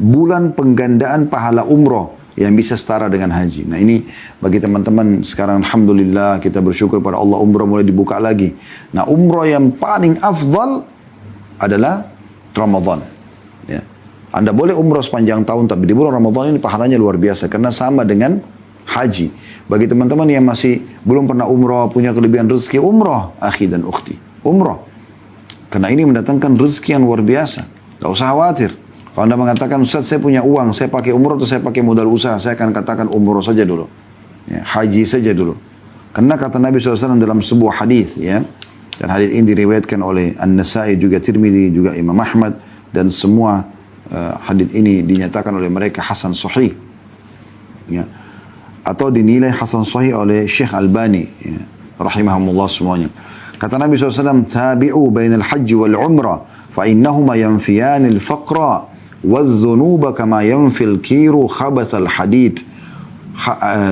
bulan penggandaan pahala umroh yang bisa setara dengan haji. Nah ini bagi teman-teman sekarang alhamdulillah kita bersyukur pada Allah, umroh mulai dibuka lagi. Nah umroh yang paling afdal adalah Ramadan. Ya. Anda boleh umroh sepanjang tahun, tapi di bulan Ramadan ini pahalanya luar biasa karena sama dengan haji. Bagi teman-teman yang masih belum pernah umroh, punya kelebihan rezeki, umroh, akhi dan ukhti, umroh. Karena ini mendatangkan rezeki yang luar biasa. Gak usah khawatir. Kalau Anda mengatakan, Ustaz saya punya uang, saya pakai umroh atau saya pakai modal usaha, saya akan katakan umroh saja dulu. Ya, haji saja dulu. Karena kata Nabi SAW dalam sebuah hadis, ya, dan hadis ini diriwayatkan oleh An-Nasai, juga Tirmidzi, juga Imam Ahmad, dan semua hadis ini dinyatakan oleh mereka hasan sahih. Ya. Atau dinilai hasan sahih oleh Syekh Albani, ya, rahimahumullah semuanya. Kata Nabi SAW, tabi'u bainal haji wal umrah, fa innahuma yanfiyanil faqra wal dhunuba kama yanfil kiru khabathal hadid.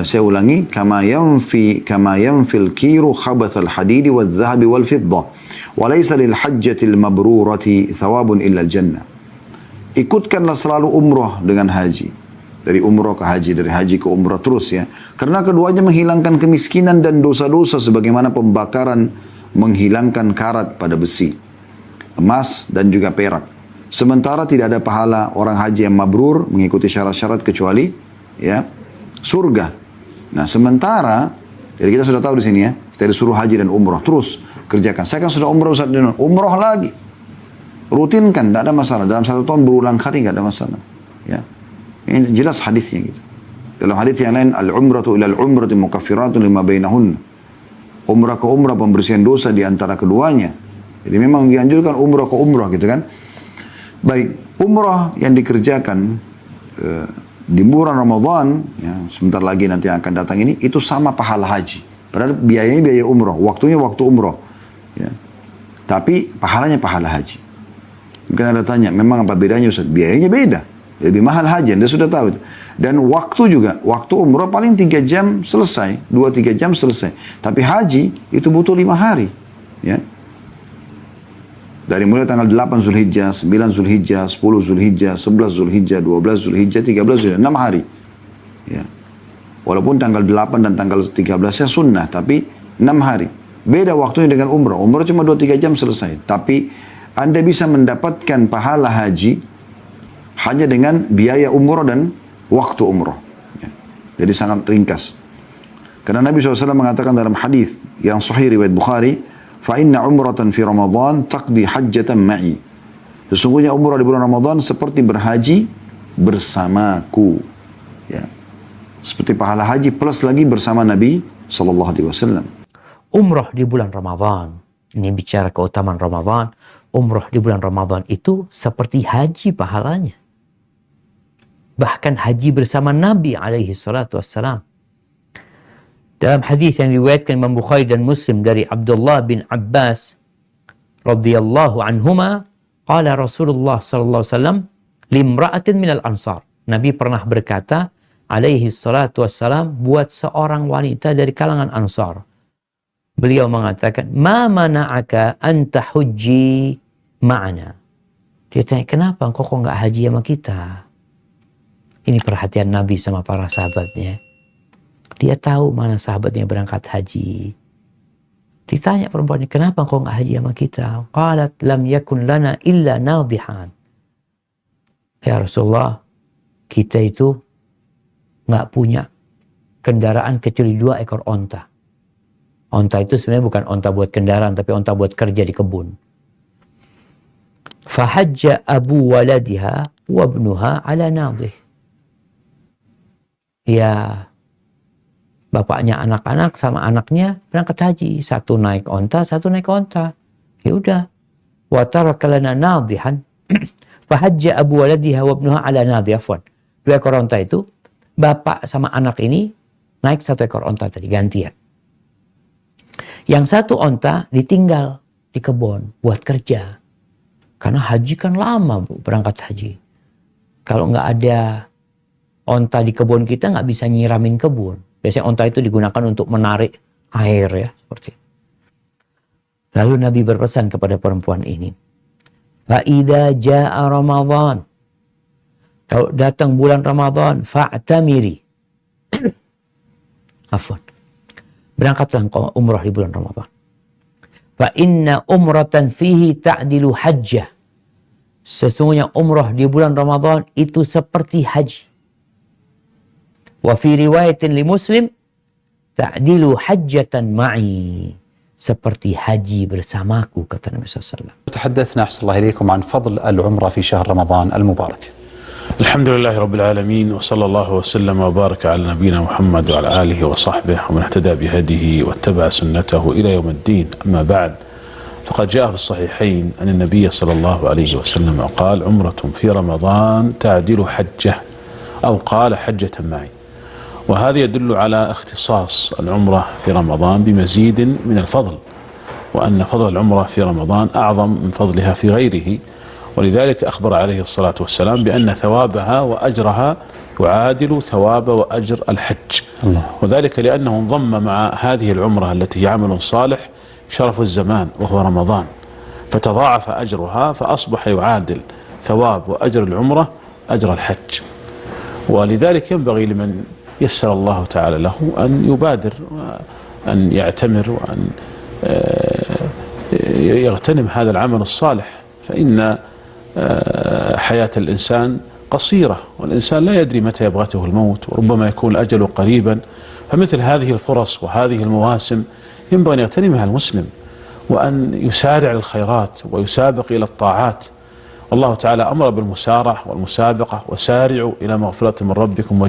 Saya ulangi, kama yanfil kiru khabathal hadid wal dhahabi wal fiddah. Wa laysa lil hajjatil mabrurati thawabun illa al jannah. Ikutkanlah selalu umrah dengan haji. Dari umrah ke haji, dari haji ke umrah terus ya. Karena keduanya menghilangkan kemiskinan dan dosa-dosa sebagaimana pembakaran menghilangkan karat pada besi, emas dan juga perak. Sementara tidak ada pahala orang haji yang mabrur mengikuti syarat-syarat kecuali ya surga. Nah sementara, jadi kita sudah tahu di sini ya, kita disuruh haji dan umrah terus kerjakan. Saya kan sudah umrah, Ustaz, umrah lagi. Rutinkan, tidak ada masalah. Dalam satu tahun berulang kali tidak ada masalah. Ya. Ini jelas hadisnya gitu. Dalam hadis yang lain, al-umratu ila al-umrati mukaffiratun lima bainahun. Umrah ke umrah pembersihan dosa di antara keduanya. Jadi memang dianjurkan umrah ke umrah gitu kan. Baik, umrah yang dikerjakan di bulan Ramadan, ya, sebentar lagi nanti yang akan datang ini, itu sama pahala haji. Padahal biayanya biaya umrah, waktunya waktu umrah. Ya. Tapi pahalanya pahala haji. Mungkin ada tanya, memang apa bedanya Ustaz? Biayanya beda. Lebih mahal haji, Anda sudah tahu. Dan waktu juga, waktu umrah paling 3 jam selesai, 2-3 jam selesai. Tapi haji itu butuh 5 hari. Ya. Dari mulai tanggal 8 Zulhijjah, 9 Zulhijjah, 10 Zulhijjah, 11 Zulhijjah, 12 Zulhijjah, 13 Zulhijjah, 6 hari. Ya. Walaupun tanggal 8 dan tanggal 13-nya sunnah, tapi 6 hari. Beda waktunya dengan umrah. Umrah cuma 2-3 jam selesai. Tapi Anda bisa mendapatkan pahala haji hanya dengan biaya umrah dan waktu umrah. Ya. Jadi sangat ringkas. Karena Nabi SAW mengatakan dalam hadis yang sahih riwayat Bukhari, fa inna umratan fi Ramadan taqdi hajjatan ma'i. Sesungguhnya umrah di bulan Ramadan seperti berhaji bersamaku. Ya. Seperti pahala haji plus lagi bersama Nabi SAW. Umrah di bulan Ramadan. Ini bicara keutamaan Ramadan. Umrah di bulan Ramadan itu seperti haji pahalanya. Bahkan haji bersama Nabi alaihi salatu wassalam. Dalam hadis yang diriwayatkan Imam Bukhari dan Muslim dari Abdullah bin Abbas radhiyallahu anhuma, qala Rasulullah sallallahu alaihi wasallam limra'atin minal ansar. Nabi pernah berkata alaihi salatu wassalam buat seorang wanita dari kalangan Ansar. Beliau mengatakan, "Ma mana'aka an tahujji ma'ana?" Dia tanya, "Kenapa engkau kok enggak haji sama kita?" Ini perhatian Nabi sama para sahabatnya. Dia tahu mana sahabatnya berangkat haji. Ditanya perempuannya, "Kenapa engkau enggak haji sama kita?" Qalat, "Lam yakun lana illa nadhihan." Ya Rasulullah, kita itu enggak punya kendaraan kecuali 2 ekor onta. Onta itu sebenarnya bukan onta buat kendaraan, tapi onta buat kerja di kebun. Fahajja abu waladiha wa ibnuha ala nadhih. Ya, bapaknya anak-anak sama anaknya berangkat haji. Satu naik onta, satu naik onta. Ya udah. Wa taraka lana nadhihan. Fahajja abu waladiha wa ibnuha ala nadhih. 2 ekor onta itu, bapak sama anak ini naik 1 ekor onta tadi, gantian. Yang 1 onta ditinggal di kebun buat kerja. Karena haji kan lama berangkat haji. Kalau nggak ada onta di kebun kita nggak bisa nyiramin kebun. Biasanya onta itu digunakan untuk menarik air ya. Seperti itu. Lalu Nabi berpesan kepada perempuan ini. Fa'idha ja'a Ramadan. Kalau datang bulan Ramadan, fa'tamiri. Afwan. Berangkatlah engkau umrah di bulan Ramadan. Fa inna umratan fihi ta'dilu hajjah. Sesungguhnya umrah di bulan Ramadan itu seperti haji. Wa fi riwayatin li Muslim ta'dilu hajjatan ma'i. Seperti haji bersamaku, kata Nabi SAW. تحدثنا أحسن الله إليكم عن فضل العمرة في شهر رمضان المبارك. الحمد لله رب العالمين، وصلى الله وسلم وبارك على نبينا محمد وعلى آله وصحبه ومن اهتدى بهديه واتبع سنته إلى يوم الدين. أما بعد، فقد جاء في الصحيحين أن النبي صلى الله عليه وسلم قال: عمرة في رمضان تعدل حجة، أو قال حجة معي. وهذا يدل على اختصاص العمرة في رمضان بمزيد من الفضل، وأن فضل العمرة في رمضان أعظم من فضلها في غيره. ولذلك أخبر عليه الصلاة والسلام بأن ثوابها وأجرها يعادل ثواب وأجر الحج. الله. وذلك لأنه انضم مع هذه العمرة التي هي عمل صالح شرف الزمان وهو رمضان، فتضاعف أجرها فأصبح يعادل ثواب وأجر العمرة أجر الحج. ولذلك ينبغي لمن يسر الله تعالى له أن يبادر أن يعتمر وأن يغتنم هذا العمل الصالح، فإن حياة الإنسان قصيرة، والإنسان لا يدري متى يبغته الموت، وربما يكون الأجل قريبا. فمثل هذه الفرص وهذه المواسم ينبغي أن يغتنمها المسلم، وأن يسارع للخيرات ويسابق إلى الطاعات. والله تعالى أمر بالمسارعة والمسابقة: وسارعوا إلى مغفرة من ربكم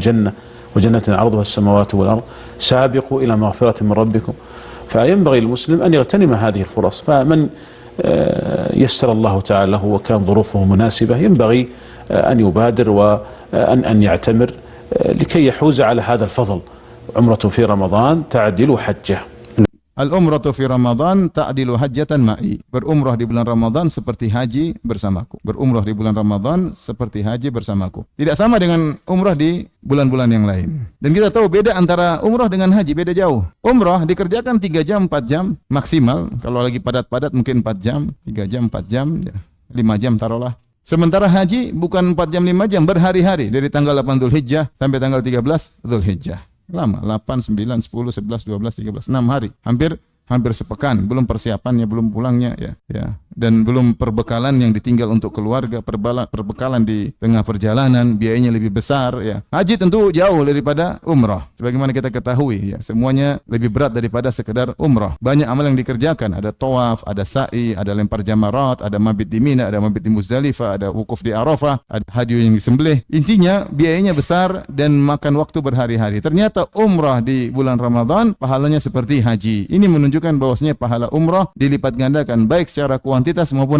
وجنة عرضها السماوات والأرض سابقوا إلى مغفرة من ربكم. فينبغي للمسلم أن يغتنم هذه الفرص. فمن يسر الله تعالى له وكان ظروفه مناسبة ينبغي أن يبادر وأن يعتمر لكي يحوز على هذا الفضل. عمرة في رمضان تعدل حجة. Al-umratu fi Ramadan ta'dilu hajjatan ma'i. Berumrah di bulan Ramadan seperti haji bersamaku. Berumrah di bulan Ramadan seperti haji bersamaku. Tidak sama dengan umrah di bulan-bulan yang lain. Dan kita tahu beda antara umrah dengan haji, beda jauh. Umrah dikerjakan 3 jam, 4 jam maksimal. Kalau lagi padat-padat mungkin 4 jam, 3 jam, 4 jam, 5 jam taruhlah. Sementara haji bukan 4 jam, 5 jam, berhari-hari. Dari tanggal 8 Dzulhijjah sampai tanggal 13 Dzulhijjah. Lama, 8, 9, 10, 11, 12, 13, 6 hari. Hampir sepekan, belum persiapannya, belum pulangnya ya. Dan belum perbekalan yang ditinggal untuk keluarga, perbekalan di tengah perjalanan, biayanya lebih besar ya. Haji tentu jauh daripada umrah. Sebagaimana kita ketahui ya, semuanya lebih berat daripada sekedar umrah. Banyak amal yang dikerjakan, ada tawaf, ada sa'i, ada lempar jamarat, ada mabit di Mina, ada mabit di Muzdalifah, ada wukuf di Arafah, ada hadiah yang disembelih. Intinya biayanya besar dan makan waktu berhari-hari. Ternyata umrah di bulan Ramadan pahalanya seperti haji. Ini menunjukkan bahwasanya pahala umrah dilipat gandakan baik secara kuantitas maupun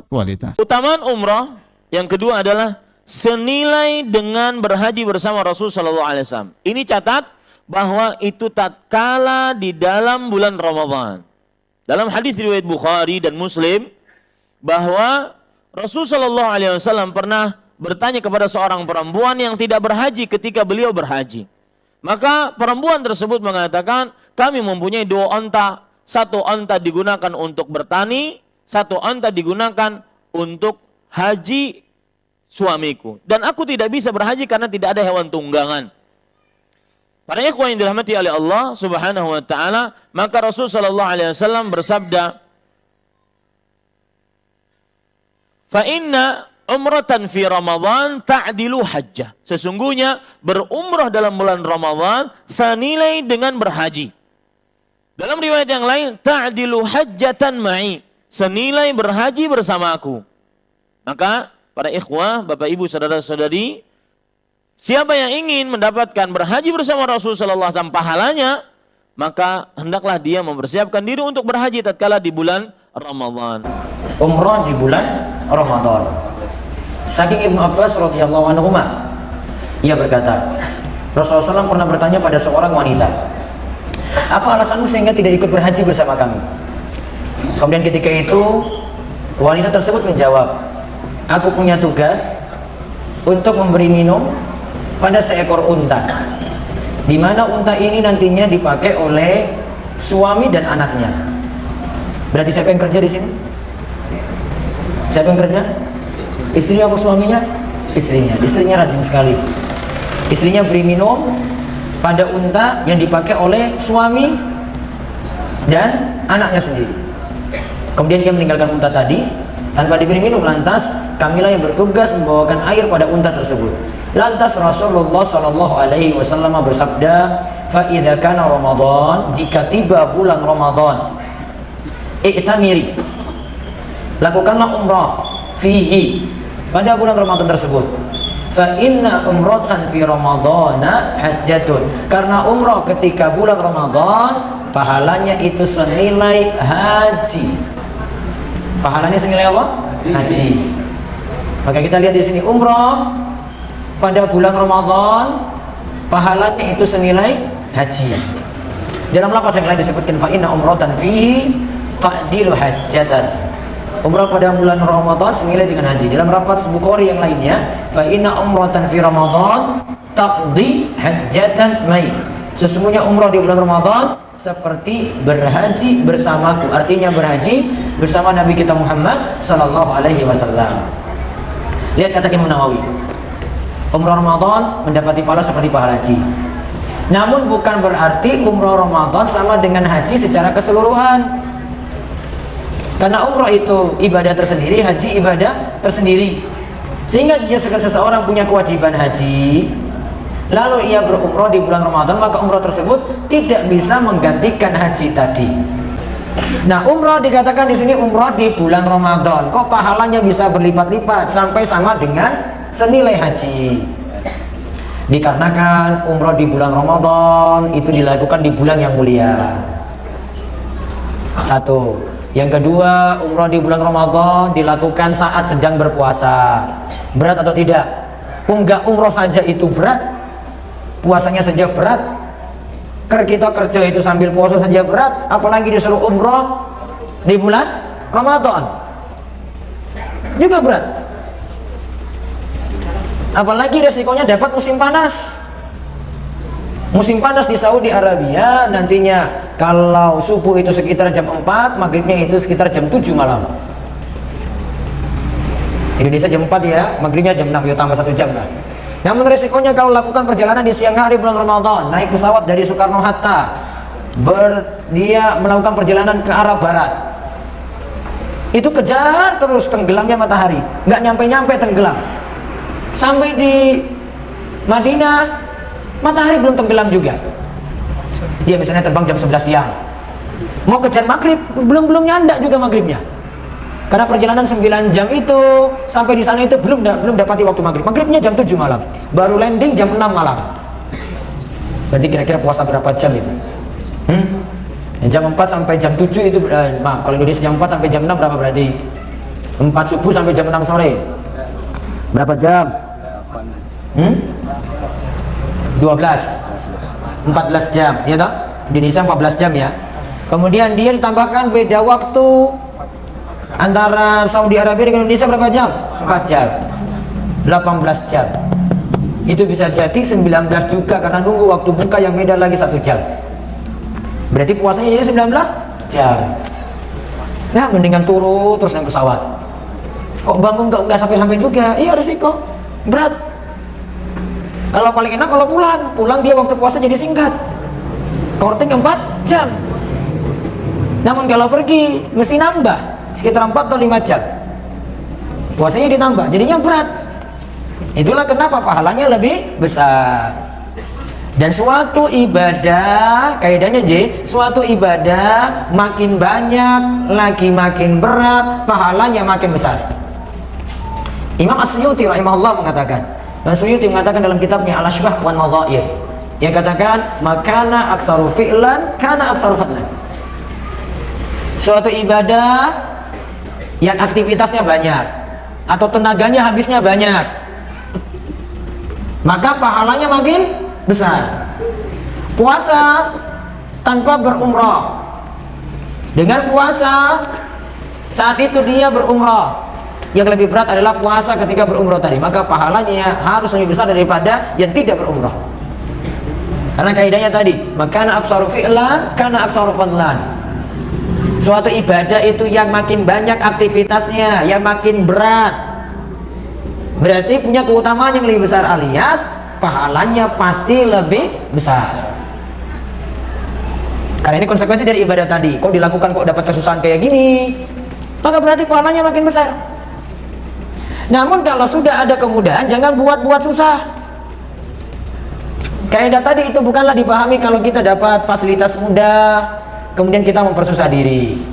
kualitas. Utamaan umrah yang kedua adalah senilai dengan berhaji bersama Rasul sallallahu alaihi wasallam. Ini catat bahwa itu tatkala di dalam bulan Ramadan. Dalam hadis riwayat Bukhari dan Muslim bahwa Rasul sallallahu alaihi wasallam pernah bertanya kepada seorang perempuan yang tidak berhaji ketika beliau berhaji. Maka perempuan tersebut mengatakan, kami mempunyai 2 onta. 1 onta digunakan untuk bertani, 1 onta digunakan untuk haji suamiku. Dan aku tidak bisa berhaji karena tidak ada hewan tunggangan. Para ikhwan yang dirahmati oleh Allah Subhanahu wa taala, maka Rasul sallallahu alaihi wasallam bersabda, "Fa inna umratan fi Ramadan ta'dilu hajjah." Sesungguhnya berumrah dalam bulan Ramadan senilai dengan berhaji. Dalam riwayat yang lain, ta'dilu hajjatan ma'i, senilai berhaji bersamaku. Maka para ikhwah, Bapak Ibu, saudara-saudari, siapa yang ingin mendapatkan berhaji bersama Rasul sallallahu alaihi wasallam pahalanya, maka hendaklah dia mempersiapkan diri untuk berhaji tatkala di bulan Ramadan. Umrah di bulan Ramadan. Saking Ibnu Abbas radhiyallahu anhu, ia berkata, Rasulullah SAW pernah bertanya pada seorang wanita, apa alasanmu sehingga tidak ikut berhaji bersama kami? Kemudian ketika itu wanita tersebut menjawab, aku punya tugas untuk memberi minum pada seekor unta, di mana unta ini nantinya dipakai oleh suami dan anaknya. Berarti siapa yang kerja di sini? Siapa yang kerja? Istri atau suaminya? Istrinya rajin sekali. Istrinya beri minum pada unta yang dipakai oleh suami dan anaknya sendiri. Kemudian dia meninggalkan unta tadi tanpa diberi minum. Lantas kamilah yang bertugas membawakan air pada unta tersebut. Lantas Rasulullah Shallallahu Alaihi Wasallam bersabda, "Fa idza kana Ramadan, jika tiba bulan Ramadan, i'tamiri, lakukanlah umrah fihi, pada bulan Ramadan tersebut. Fa inna umratan fi Ramadana hajjatun, karena umrah ketika bulan Ramadan pahalanya itu senilai haji." Pahalanya senilai apa? Haji. Maka kita lihat di sini, umrah pada bulan Ramadan pahalanya itu senilai haji. Dalam lafaz yang lain disebutkan fa inna umratan fihi ta'dilu hajjatan. Umrah pada bulan Ramadan senilai dengan haji. Dalam lafaz Bukhari yang lainnya, fa inna umratan fi Ramadan taqdi hajjatan mai. Sesungguhnya umrah di bulan Ramadan seperti berhaji bersamaku. Artinya berhaji bersama Nabi kita Muhammad sallallahu alaihi wasallam. Lihat kata Imam Nawawi, umrah Ramadan mendapati pahala seperti pahala haji. Namun bukan berarti umrah Ramadan sama dengan haji secara keseluruhan. Karena umrah itu ibadah tersendiri, haji ibadah tersendiri. Sehingga jika seseorang punya kewajiban haji, lalu ia berumrah di bulan Ramadan, maka umrah tersebut tidak bisa menggantikan haji tadi. Nah, umrah dikatakan di sini umrah di bulan Ramadan. Kok pahalanya bisa berlipat-lipat sampai sama dengan senilai haji? Dikarenakan umrah di bulan Ramadan itu dilakukan di bulan yang mulia. Satu. Yang kedua, umrah di bulan Ramadan dilakukan saat sedang berpuasa. Berat atau tidak? Enggak, umrah saja itu berat. Puasanya saja berat. Kita kerja itu sambil puasa saja berat, apalagi disuruh umrah di bulan Ramadan juga berat. Apalagi resikonya dapat musim panas. Musim panas di Saudi Arabia nantinya kalau subuh itu sekitar jam 4, maghribnya itu sekitar jam 7 malam. Indonesia jam 4 ya, maghribnya jam 6, ya tambah 1 jam lah. Namun resikonya kalau lakukan perjalanan di siang hari bulan Ramadan, naik pesawat dari Soekarno-Hatta, dia melakukan perjalanan ke arah barat, itu kejar terus tenggelamnya matahari, nggak nyampe-nyampe tenggelam. Sampai di Madinah, matahari belum tenggelam juga. Dia misalnya terbang jam 11 siang, mau kejar maghrib, belum nyandak juga maghribnya. Karena perjalanan 9 jam itu sampai di sana itu belum dapati waktu maghrib. Maghribnya jam 7 malam, baru landing jam 6 malam. Berarti kira-kira puasa berapa jam itu? Jam 4 sampai jam 7 itu, maaf, kalau Indonesia jam 4 sampai jam 6 berapa berarti? 4 subuh sampai jam 6 sore. Berapa jam? 12. 14 jam, ya toh? Indonesia 14 jam ya. Kemudian dia ditambahkan beda waktu antara Saudi Arabia dengan Indonesia berapa jam? 4 jam. 18 jam. Itu bisa jadi 19 juga karena nunggu waktu buka yang beda lagi 1 jam. Berarti puasanya jadi 19 jam. Ya, mendingan turun terus naik pesawat. Kok bangun nggak sampai-sampai juga? Iya, risiko berat. Kalau paling enak kalau pulang dia waktu puasa jadi singkat. Korting 4 jam. Namun kalau pergi mesti nambah sekitar 4 atau 5 jam. Puasanya ditambah, jadinya berat. Itulah kenapa pahalanya lebih besar. Dan suatu ibadah, kaidahnya suatu ibadah makin banyak, lagi makin berat, pahalanya makin besar. Imam As-Suyuti rahimahullah mengatakan, As-Suyuti mengatakan dalam kitabnya Al-Ashbah wan Nadhair, yang katakan, makana aktsaru fi'lan kana aktsaru fadlan. Suatu ibadah yang aktivitasnya banyak atau tenaganya habisnya banyak, maka pahalanya makin besar. Puasa tanpa berumrah, dengan puasa saat itu dia berumrah, yang lebih berat adalah puasa ketika berumrah tadi, maka pahalanya harus lebih besar daripada yang tidak berumrah. Karena kaidahnya tadi, makana aktsaru fi'lan kana aktsaru fadlan. Suatu ibadah itu yang makin banyak aktivitasnya, yang makin berat, berarti punya keutamaan yang lebih besar, alias pahalanya pasti lebih besar. Karena ini konsekuensi dari ibadah tadi. Kok dilakukan kok dapat kesusahan kayak gini, maka berarti pahalanya makin besar. Namun kalau sudah ada kemudahan, jangan buat-buat susah. Kaidah tadi itu bukanlah dipahami kalau kita dapat fasilitas mudah kemudian kita mempersusah diri.